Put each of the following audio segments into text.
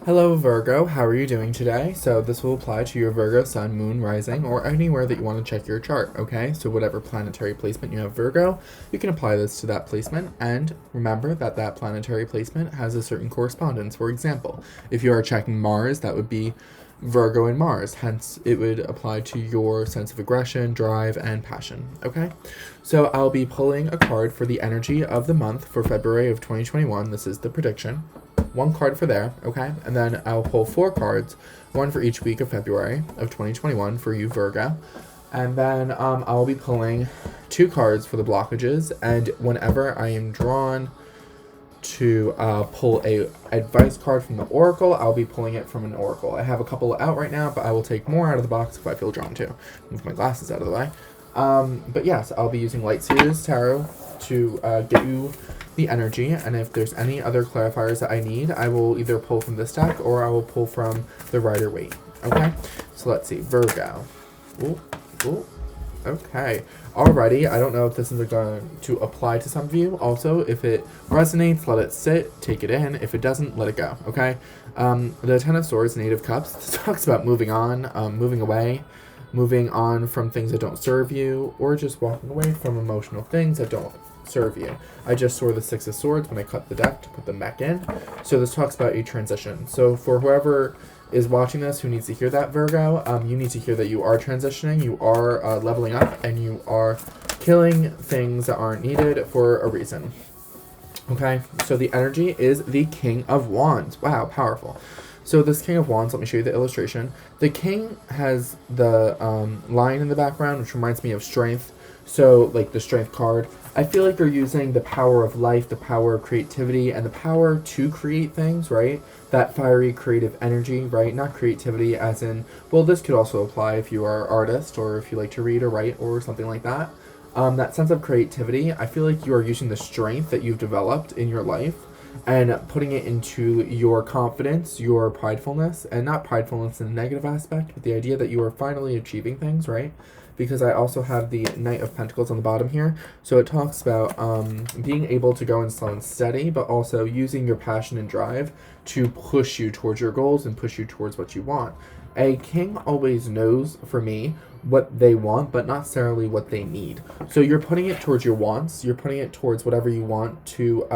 Hello Virgo, how are you doing today? So this will apply to your Virgo sun, moon, rising, or anywhere that you want to check your chart, okay? So whatever planetary placement you have Virgo, you can apply this to that placement, and remember that that planetary placement has a certain correspondence. For example, if you are checking Mars, that would be Virgo and Mars, hence it would apply to your sense of aggression, drive, and passion, okay? So I'll be pulling a card for the energy of the month for February of 2021. This is the prediction. One card for there, okay? And then I'll pull 4 cards, one for each week of February of 2021 for you, Virgo. And then I'll be pulling 2 cards for the blockages, and whenever I am drawn to pull a advice card from the Oracle, I'll be pulling it from an Oracle. I have a couple out right now, but I will take more out of the box if I feel drawn to. Move my glasses out of the way. But yes, I'll be using Light Series Tarot to get you the energy, and if there's any other clarifiers that I need, I will either pull from this deck or I will pull from the Rider Waite. Okay, so let's see, Virgo. Ooh, ooh. Okay, alrighty. I don't know if this is going to apply to some of you. Also, if it resonates, let it sit, take it in. If it doesn't, let it go. Okay. The Ten of Swords, Eight of Cups. This talks about moving on, moving away, moving on from things that don't serve you, or just walking away from emotional things that don't serve you. I just saw the Six of Swords when I cut the deck to put them back in. So this talks about a transition. So for whoever is watching this who needs to hear that, Virgo, you need to hear that you are transitioning, you are leveling up, and you are killing things that aren't needed for a reason. Okay, so the energy is the King of Wands. Wow, powerful. So this King of Wands, let me show you the illustration. The King has the lion in the background, which reminds me of strength. So, like the strength card. I feel like you're using the power of life, the power of creativity, and the power to create things, right? That fiery creative energy, right? Not creativity as in, well, this could also apply if you are an artist or if you like to read or write or something like that. That sense of creativity, I feel like you are using the strength that you've developed in your life and putting it into your confidence, your pridefulness, and not pridefulness in a negative aspect, but the idea that you are finally achieving things, right? Because I also have the Knight of Pentacles on the bottom here. So it talks about being able to go in slow and steady, but also using your passion and drive to push you towards your goals and push you towards what you want. A king always knows, for me, what they want, but not necessarily what they need. So you're putting it towards your wants. You're putting it towards whatever you want to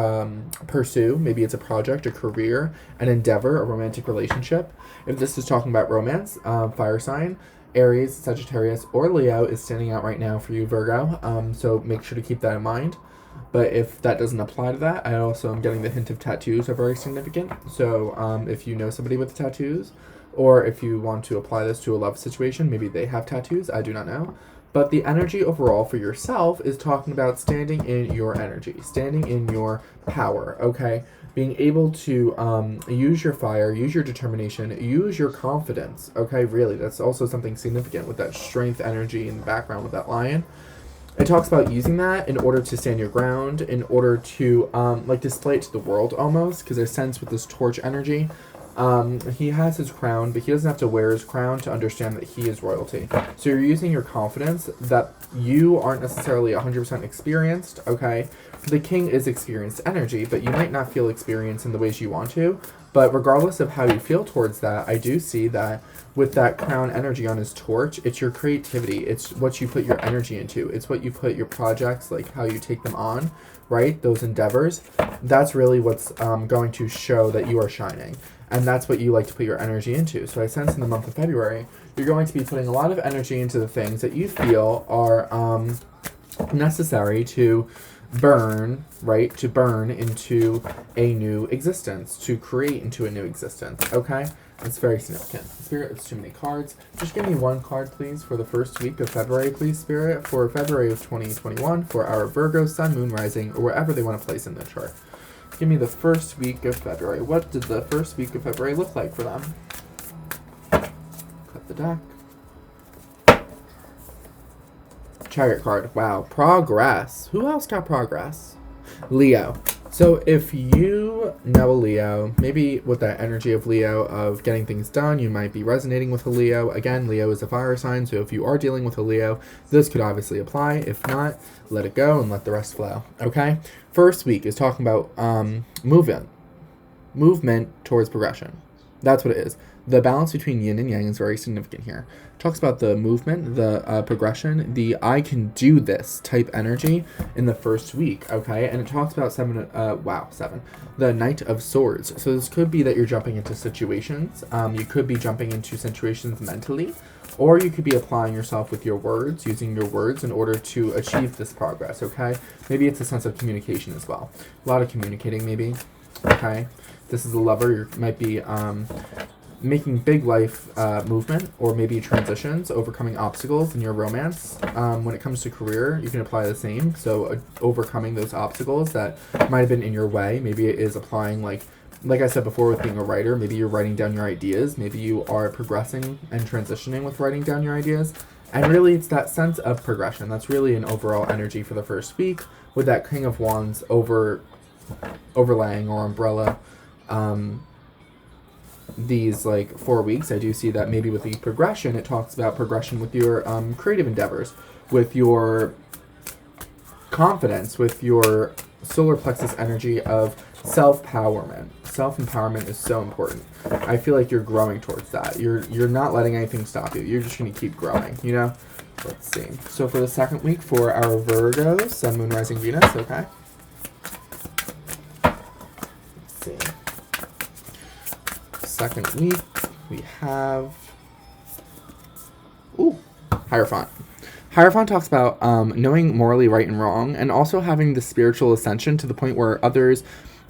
pursue. Maybe it's a project, a career, an endeavor, a romantic relationship. If this is talking about romance, fire sign, Aries, Sagittarius, or Leo is standing out right now for you, Virgo. So make sure to keep that in mind. But if that doesn't apply to that, I also am getting the hint of tattoos are very significant. So if you know somebody with tattoos, or if you want to apply this to a love situation, maybe they have tattoos, I do not know. But the energy overall for yourself is talking about standing in your energy, standing in your power, okay? Being able to use your fire, use your determination, use your confidence, okay? Really, that's also something significant with that strength energy in the background with that lion. It talks about using that in order to stand your ground, in order to like display it to the world almost, because I sense with this torch energy, he has his crown, but he doesn't have to wear his crown to understand that he is royalty. So you're using your confidence that you aren't necessarily 100% experienced, okay? The king is experienced energy, but you might not feel experienced in the ways you want to. But regardless of how you feel towards that, I do see that with that crown energy on his torch, it's your creativity. It's what you put your energy into. It's what you put your projects, like how you take them on, right? Those endeavors. That's really what's going to show that you are shining. And that's what you like to put your energy into. So I sense in the month of February, you're going to be putting a lot of energy into the things that you feel are necessary to burn, right? To burn into a new existence, to create into a new existence, okay? It's very significant. Spirit, it's too many cards. Just give me one card, please, for the first week of February, please, Spirit, for February of 2021, for our Virgo, Sun, Moon, Rising, or wherever they want to place in the chart. Give me the first week of February. What did the first week of February look like for them? Cut the deck. Chariot card. Wow. Progress. Who else got progress? Leo. So if you know a Leo, maybe with that energy of Leo of getting things done, you might be resonating with a Leo. Again, Leo is a fire sign, so if you are dealing with a Leo, this could obviously apply. If not, let it go and let the rest flow, okay? First week is talking about movement towards progression. That's what it is. The balance between yin and yang is very significant here. It talks about the movement, the progression, the I can do this type energy in the first week, okay? And it talks about seven, the Knight of Swords. So this could be that you're jumping into situations. You could be jumping into situations mentally, or you could be applying yourself with your words, using your words in order to achieve this progress, okay? Maybe it's a sense of communication as well. A lot of communicating, maybe, okay? This is a lover. You might be making big life movement, or maybe transitions, overcoming obstacles in your romance. When it comes to career, you can apply the same. So overcoming those obstacles that might have been in your way. Maybe it is applying, like I said before, with being a writer. Maybe you're writing down your ideas. Maybe you are progressing and transitioning with writing down your ideas. And really, it's that sense of progression. That's really an overall energy for the first week, with that King of Wands overlaying or umbrella these like 4 weeks. I do see that maybe with the progression, it talks about progression with your creative endeavors, with your confidence, with your solar plexus energy of self-empowerment. Self-empowerment is so important. I feel like you're growing towards that. You're not letting anything stop you. You're just going to keep growing, you know? Let's see. So for the second week for our Virgos, Sun, Moon, Rising, Venus, okay? Let's see. Second week, we have Hierophant. Hierophant talks about knowing morally right and wrong, and also having the spiritual ascension to the point where others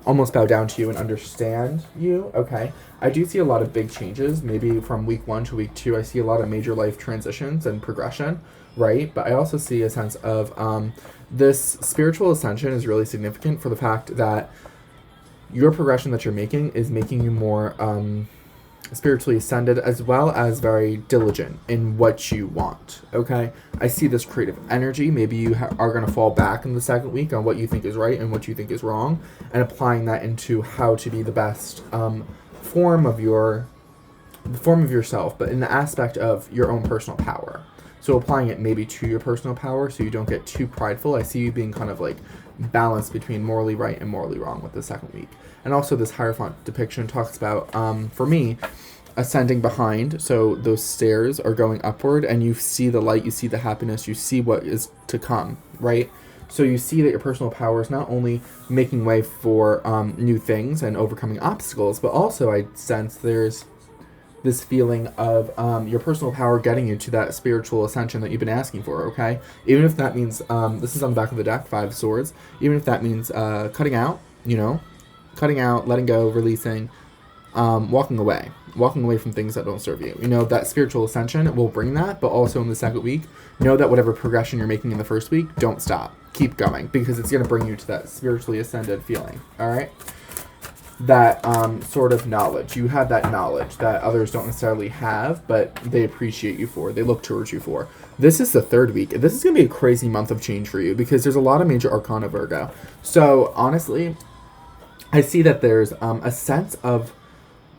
almost bow down to you and understand you. Okay, I do see a lot of big changes. Maybe from week 1 to week 2, I see a lot of major life transitions and progression, right? But I also see a sense of this spiritual ascension is really significant for the fact that your progression that you're making is making you more spiritually ascended, as well as very diligent in what you want, okay? I see this creative energy. Maybe you are going to fall back in the second week on what you think is right and what you think is wrong, and applying that into how to be the best form of yourself, but in the aspect of your own personal power. So applying it maybe to your personal power so you don't get too prideful. I see you being kind of like balanced between morally right and morally wrong with the second week. And also this Hierophant depiction talks about, for me, ascending behind. So those stairs are going upward, and you see the light, you see the happiness, you see what is to come, right? So you see that your personal power is not only making way for new things and overcoming obstacles, but also I sense there's this feeling of your personal power getting you to that spiritual ascension that you've been asking for, okay? Even if that means, this is on the back of the deck, 5 of Swords, even if that means cutting out, letting go, releasing, walking away from things that don't serve you. You know, that spiritual ascension will bring that, but also in the second week, know that whatever progression you're making in the first week, don't stop. Keep going, because it's going to bring you to that spiritually ascended feeling, all right? That sort of knowledge. You have that knowledge that others don't necessarily have, but they appreciate you for. They look towards you for. This is the third week. This is going to be a crazy month of change for you, because there's a lot of major arcana Virgo. So, honestly, I see that there's a sense of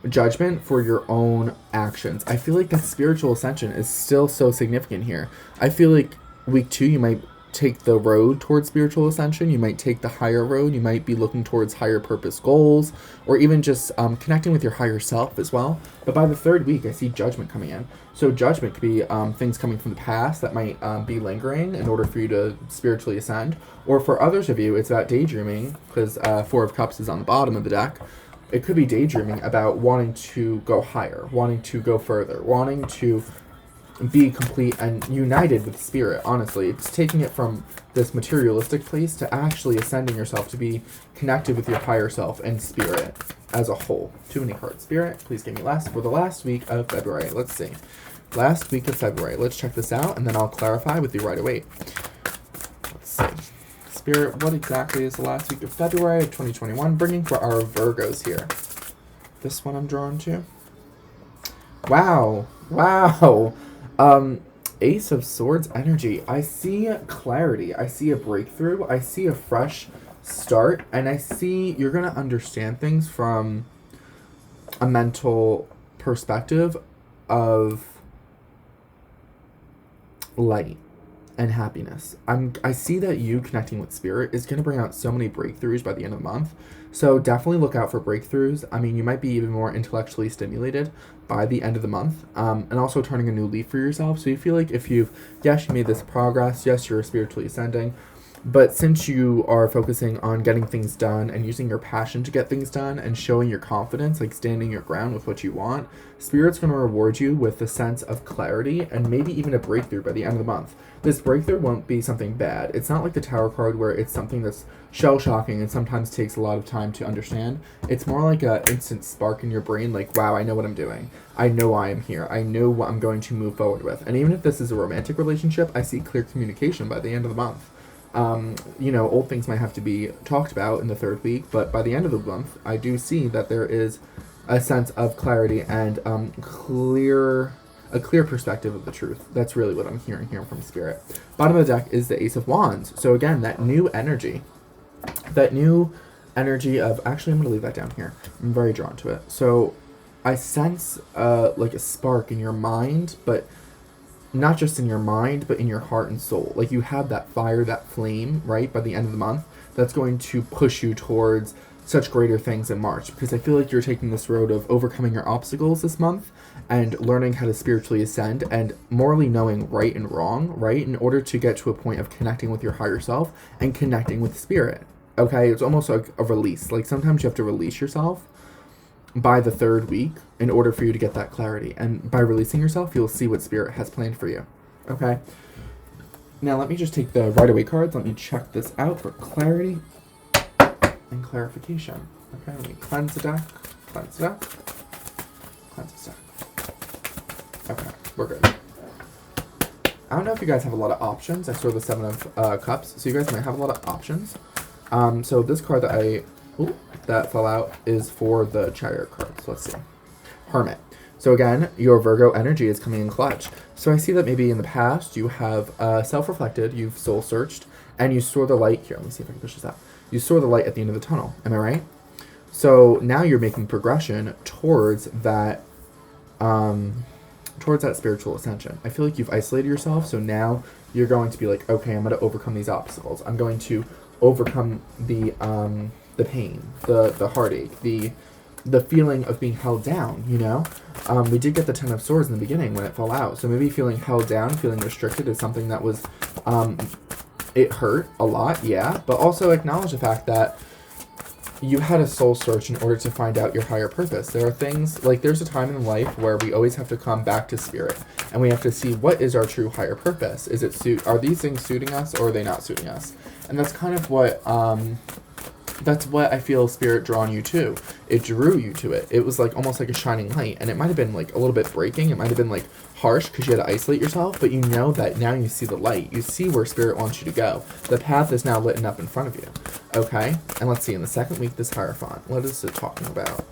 judgment for your own actions. I feel like that spiritual ascension is still so significant here. I feel like week 2, you might take the road towards spiritual ascension. You might take the higher road. You might be looking towards higher purpose goals, or even just connecting with your higher self as well. But by the third week, I see judgment coming in. So judgment could be things coming from the past that might be lingering in order for you to spiritually ascend. Or for others of you, it's about daydreaming, because 4 of Cups is on the bottom of the deck. It could be daydreaming about wanting to go higher, wanting to go further, wanting to be complete and united with spirit. Honestly, it's taking it from this materialistic place to actually ascending yourself to be connected with your higher self and spirit as a whole. Too many cards. Spirit, please give me last for the last week of February. Let's see. Last week of February. Let's check this out, and then I'll clarify with you right away. Let's see. Spirit, what exactly is the last week of February of 2021 bringing for our Virgos here? This one I'm drawn to. Wow. Ace of Swords energy. I see clarity. I see a breakthrough. I see a fresh start. And I see you're going to understand things from a mental perspective of light. and happiness. I see that you connecting with spirit is going to bring out so many breakthroughs by the end of the month. So definitely look out for breakthroughs. I mean, you might be even more intellectually stimulated by the end of the month, and also turning a new leaf for yourself. So you feel like if yes, you made this progress, yes, you're spiritually ascending, but since you are focusing on getting things done and using your passion to get things done and showing your confidence, like standing your ground with what you want, Spirit's going to reward you with a sense of clarity and maybe even a breakthrough by the end of the month. This breakthrough won't be something bad. It's not like the Tower card where it's something that's shell-shocking and sometimes takes a lot of time to understand. It's more like an instant spark in your brain, like, wow, I know what I'm doing. I know why I'm here. I know what I'm going to move forward with. And even if this is a romantic relationship, I see clear communication by the end of the month. Old things might have to be talked about in the third week, but by the end of the month, I do see that there is a sense of clarity and a clear perspective of the truth. That's really what I'm hearing here from Spirit. Bottom of the deck is the Ace of Wands. So again, that new energy of, actually, I'm going to leave that down here. I'm very drawn to it. So I sense like a spark in your mind, but not just in your mind, but in your heart and soul. Like you have that fire, that flame, right, by the end of the month, that's going to push you towards such greater things in March. Because I feel like you're taking this road of overcoming your obstacles this month and learning how to spiritually ascend and morally knowing right and wrong, right, in order to get to a point of connecting with your higher self and connecting with spirit. Okay, it's almost like a release. Like sometimes you have to release yourself by the third week in order for you to get that clarity. And by releasing yourself, you'll see what Spirit has planned for you. Okay? Now let me just take the Rider-Waite cards. Let me check this out for clarity and clarification. Okay, let me cleanse the deck. Cleanse the deck. Cleanse the deck. Okay, we're good. I don't know if you guys have a lot of options. I saw the Seven of Cups, so you guys might have a lot of options. So this card that fell out is for the Chariot cards. Let's see. Hermit. So again, your Virgo energy is coming in clutch. So I see that maybe in the past you have self-reflected, you've soul-searched, and you saw the light. Here, let me see if I can push this out. You saw the light at the end of the tunnel. Am I right? So now you're making progression towards that spiritual ascension. I feel like you've isolated yourself, so now you're going to be like, okay, I'm going to overcome these obstacles. I'm going to overcome the pain, the heartache, the feeling of being held down, We did get the Ten of Swords in the beginning when it fell out. So maybe feeling held down, feeling restricted is something that was, it hurt a lot, yeah. But also acknowledge the fact that you had a soul search in order to find out your higher purpose. There are things, like there's a time in life where we always have to come back to spirit. And we have to see what is our true higher purpose. Are these things suiting us or are they not suiting us? And that's kind of what, that's what I feel Spirit drawn you to. It drew you to it. It was like almost like a shining light. And it might have been like a little bit breaking. It might have been like harsh because you had to isolate yourself. But you know that now you see the light. You see where Spirit wants you to go. The path is now lit up in front of you. Okay? And let's see. In the second week, this Hierophant. What is it talking about?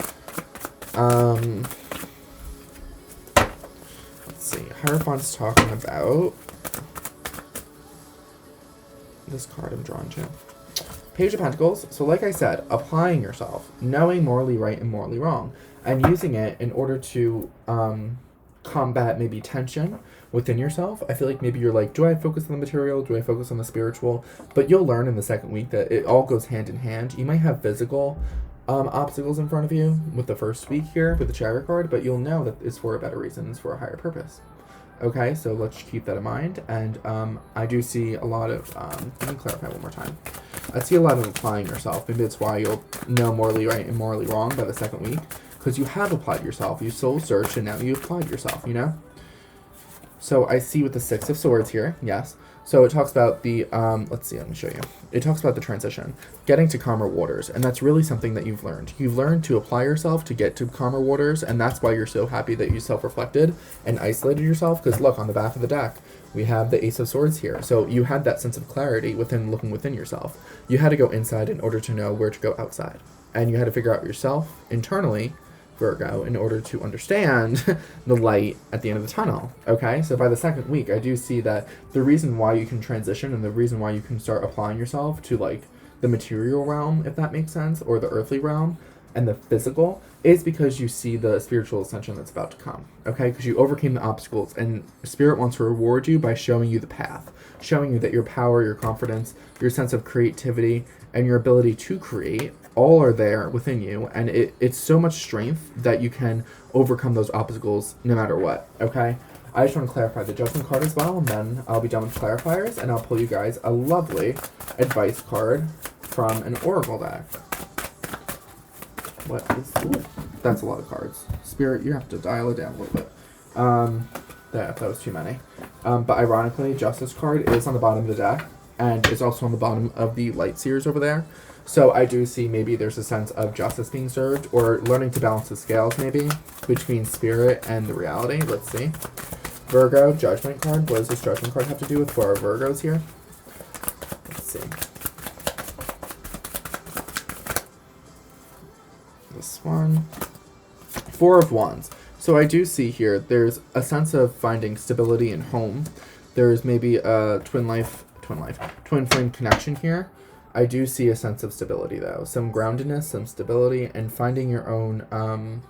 Let's see. Hierophant's talking about this card I'm drawn to. Page of Pentacles. So like I said, applying yourself, knowing morally right and morally wrong, and using it in order to combat maybe tension within yourself. I feel like maybe you're like, do I focus on the material? Do I focus on the spiritual? But you'll learn in the second week that it all goes hand in hand. You might have physical obstacles in front of you with the first week here with the Chariot card, but you'll know that it's for a better reason. It's for a higher purpose. Okay, so let's keep that in mind. And I do see a lot of, let me clarify one more time. I see a lot of applying yourself. Maybe that's why you'll know morally right and morally wrong by the second week. Because you have applied yourself. You soul searched and now you applied yourself, So I see with the Six of Swords here, yes. So it talks about the, let's see, let me show you. It talks about the transition, getting to calmer waters. And that's really something that you've learned. You've learned to apply yourself to get to calmer waters. And that's why you're so happy that you self-reflected and isolated yourself. Because look, on the back of the deck, we have the Ace of Swords here. So you had that sense of clarity within looking within yourself. You had to go inside in order to know where to go outside. And you had to figure out yourself internally, Virgo, in order to understand the light at the end of the tunnel. Okay, so by the second week, I do see that the reason why you can transition and the reason why you can start applying yourself to like the material realm, if that makes sense, or the earthly realm and the physical, is because you see the spiritual ascension that's about to come. Okay, because you overcame the obstacles and Spirit wants to reward you by showing you the path. showing you that your power, your confidence, your sense of creativity, and your ability to create all are there within you, and it's so much strength that you can overcome those obstacles no matter what, okay? I just want to clarify the Judgment card as well, and then I'll be done with clarifiers, and I'll pull you guys a lovely advice card from an Oracle deck. What is... Ooh, that's a lot of cards. Spirit, you have to dial it down a little bit. That was too many. But ironically, Justice card is on the bottom of the deck, and is also on the bottom of the Light Seers over there. So I do see maybe there's a sense of justice being served, or learning to balance the scales maybe between spirit and the reality. Let's see. Virgo, Judgment card. What does this Judgment card have to do with for our Virgos here? Let's see. This one. Four of Wands. So I do see here there's a sense of finding stability in home. There's maybe a twin flame connection here. I do see a sense of stability though. Some groundedness, some stability, and finding your own,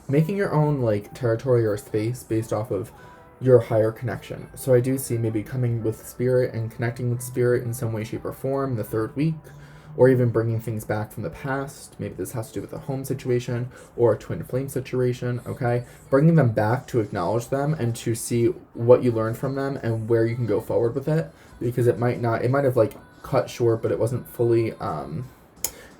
making your own like territory or space based off of your higher connection. So I do see maybe coming with spirit and connecting with spirit in some way, shape, or form the third week, or even bringing things back from the past. Maybe this has to do with a home situation or a twin flame situation, okay? Bringing them back to acknowledge them and to see what you learned from them and where you can go forward with it, because it might have like cut short, but it wasn't fully,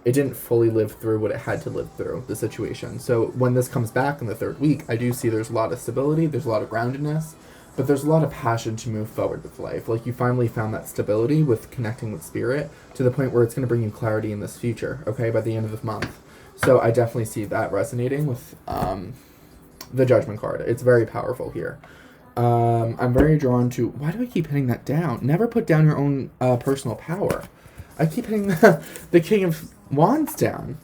it didn't fully live through what it had to live through, the situation. So when this comes back in the third week, I do see there's a lot of stability, there's a lot of groundedness, but there's a lot of passion to move forward with life. Like you finally found that stability with connecting with spirit to the point where it's going to bring you clarity in this future, okay, by the end of the month. So I definitely see that resonating with the Judgment card. It's very powerful here. I'm very drawn to... Why do I keep hitting that down? Never put down your own personal power. I keep hitting the King of Wands down.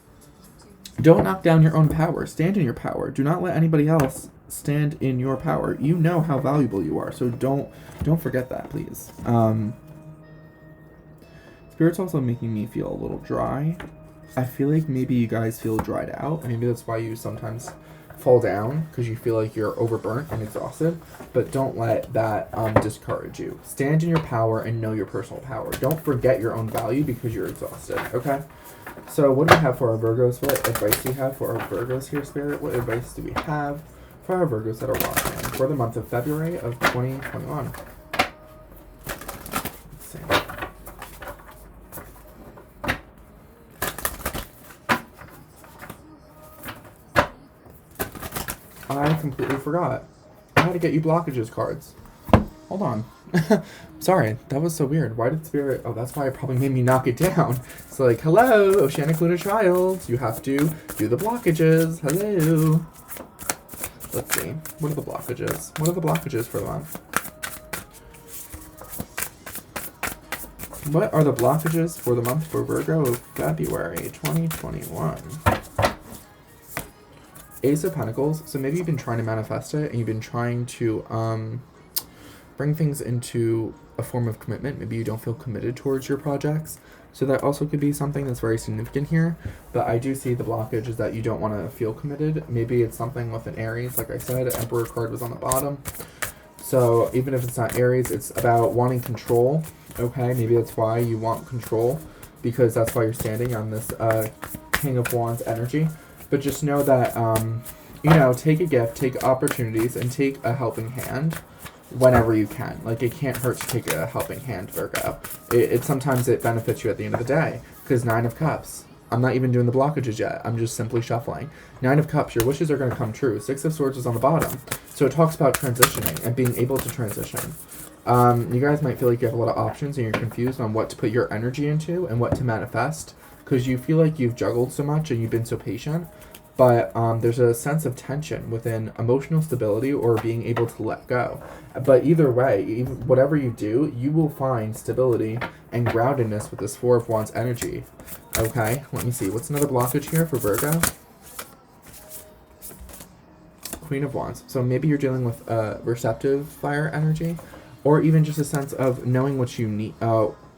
Don't knock down your own power. Stand in your power. Do not let anybody else stand in your power. You know how valuable you are, so don't forget that, please. Spirit's also making me feel a little dry. I feel like maybe you guys feel dried out. Maybe that's why you sometimes fall down, because you feel like you're overburnt and exhausted. But don't let that discourage you. Stand in your power and know your personal power. Don't forget your own value because you're exhausted, okay? So what do we have for our Virgos? What advice do you have for our Virgos here, Spirit? What advice do we have for our Virgos that are watching for the month of February of 2021? Let's see. I completely forgot. I had to get you blockages cards. Hold on. Sorry, that was so weird. Why did Spirit... Oh, that's why it probably made me knock it down. It's like, hello, Oceanic Lunar Child. You have to do the blockages. Hello. Let's see. What are the blockages? What are the blockages for the month? What are the blockages for the month for Virgo of February 2021? Ace of Pentacles. So maybe you've been trying to manifest it and you've been trying to bring things into a form of commitment. Maybe you don't feel committed towards your projects. So that also could be something that's very significant here. But I do see the blockage is that you don't want to feel committed. Maybe it's something with an Aries. Like I said, Emperor card was on the bottom. So even if it's not Aries, it's about wanting control. Okay, maybe that's why you want control, because that's why you're standing on this King of Wands energy. But just know that, you know, take a gift, take opportunities, and take a helping hand whenever you can. Like, it can't hurt to take a helping hand, Virgo. Sometimes it benefits you at the end of the day, because 9 of Cups. I'm not even doing the blockages yet. I'm just simply shuffling. 9 of Cups, your wishes are going to come true. 6 of Swords is on the bottom. So it talks about transitioning and being able to transition. You guys might feel like you have a lot of options and you're confused on what to put your energy into and what to manifest, because you feel like you've juggled so much and you've been so patient. But there's a sense of tension within emotional stability or being able to let go. But either way, whatever you do, you will find stability and groundedness with this 4 of Wands energy. Okay, let me see. What's another blockage here for Virgo? Queen of Wands. So maybe you're dealing with receptive fire energy, or even just a sense of knowing what you need.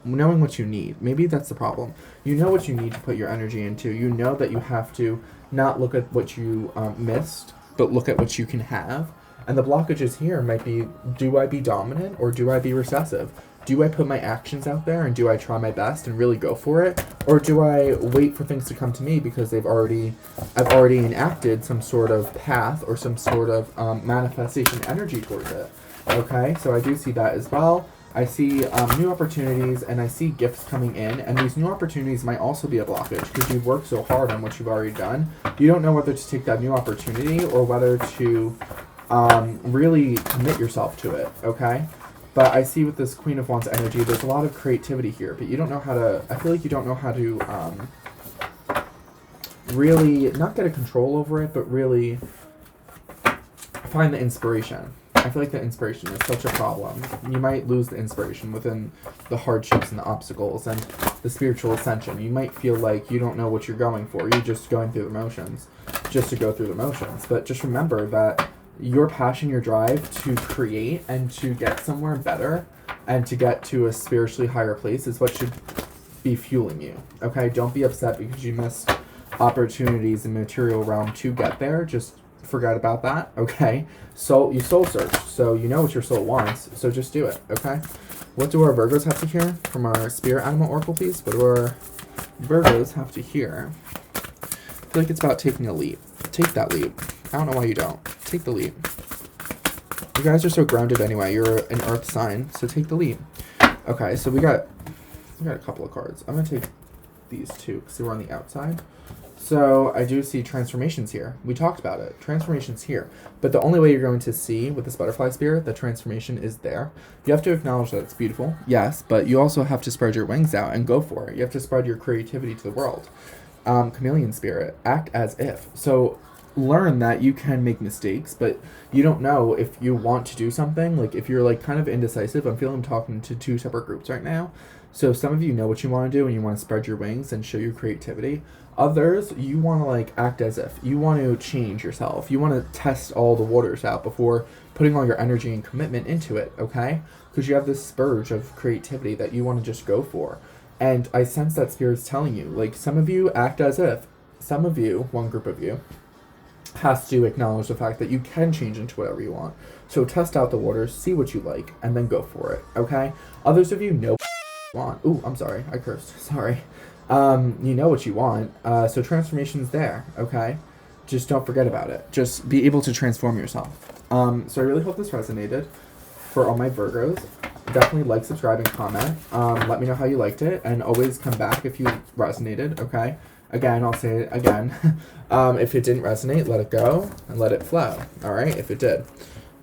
Knowing what you need. Maybe that's the problem. You know what you need to put your energy into. You know that you have to not look at what you missed, but look at what you can have. And the blockages here might be, do I be dominant or do I be recessive? do I put my actions out there and do I try my best and really go for it? Or do I wait for things to come to me because I've already enacted some sort of path or some sort of manifestation energy towards it? Okay, so I do see that as well. I see new opportunities and I see gifts coming in, and these new opportunities might also be a blockage because you've worked so hard on what you've already done. You don't know whether to take that new opportunity or whether to really commit yourself to it, okay? But I see with this Queen of Wands energy, there's a lot of creativity here, but you don't know how to, I feel like you don't know how to really, not get a control over it, but really find the inspiration. I feel like the inspiration is such a problem. You might lose the inspiration within the hardships and the obstacles and the spiritual ascension. You might feel like you don't know what you're going for. You're just going through the motions, just to go through the motions. But just remember that your passion, your drive to create and to get somewhere better and to get to a spiritually higher place is what should be fueling you. Okay? Don't be upset because you missed opportunities in the material realm to get there. Just forget about that, okay? So you soul search, so you know what your soul wants, so just do it, okay? What do our Virgos have to hear from our spirit animal oracle, please? What do our Virgos have to hear? I feel like it's about taking a leap. Take that leap. I don't know why you don't. Take the leap. You guys are so grounded anyway. You're an earth sign, so take the leap. Okay, so we got a couple of cards. I'm gonna take these two because they were on the outside. So I do see transformations here. We talked about it. Transformations here. But the only way you're going to see with this butterfly spirit, the transformation is there. You have to acknowledge that it's beautiful, yes, but you also have to spread your wings out and go for it. You have to spread your creativity to the world. Chameleon spirit, act as if. So learn that you can make mistakes, but you don't know if you want to do something. Like if you're like kind of indecisive, I'm feeling I'm talking to two separate groups right now. So some of you know what you want to do and you want to spread your wings and show your creativity. Others, you want to like act as if. You want to change yourself. You want to test all the waters out before putting all your energy and commitment into it, okay? Because you have this spurge of creativity that you want to just go for. And I sense that Spirit's telling you, like some of you act as if. Some of you, one group of you, has to acknowledge the fact that you can change into whatever you want. So test out the waters, see what you like, and then go for it, okay? Others of you know what you want. Ooh, I'm sorry, I cursed, sorry. You know what you want, so transformation's there, okay? Just don't forget about it. Just be able to transform yourself. So I really hope this resonated for all my Virgos. Definitely like, subscribe, and comment. Let me know how you liked it, and always come back if you resonated, okay? Again, I'll say it again. If it didn't resonate, let it go and let it flow, alright? If it did.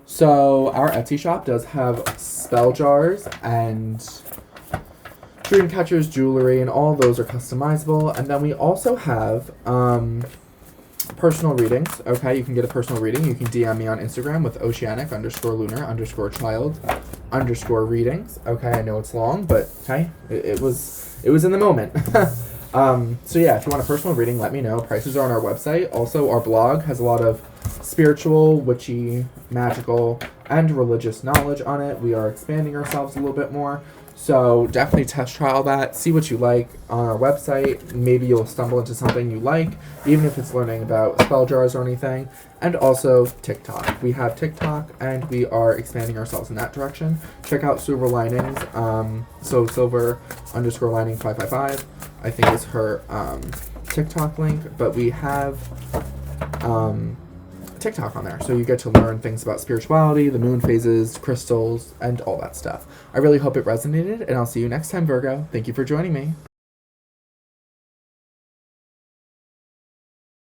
So our Etsy shop does have spell jars and dream catchers, jewelry, and all of those are customizable. And then we also have personal readings, okay? You can get a personal reading. You can DM me on Instagram with Oceanic_Lunar_Child_readings. Okay, I know it's long, but hey, it was in the moment. So yeah, if you want a personal reading, let me know. Prices are on our website. Also, our blog has a lot of spiritual, witchy, magical, and religious knowledge on it. We are expanding ourselves a little bit more. So definitely test trial that. See what you like on our website. Maybe you'll stumble into something you like, even if it's learning about spell jars or anything. And also TikTok. We have TikTok, and we are expanding ourselves in that direction. Check out Silver Linings. So Silver_Lining555, I think is her TikTok link. But we have TikTok on there, so you get to learn things about spirituality, the moon phases, crystals, and all that stuff. I really hope it resonated, and I'll see you next time, Virgo. Thank you for joining me.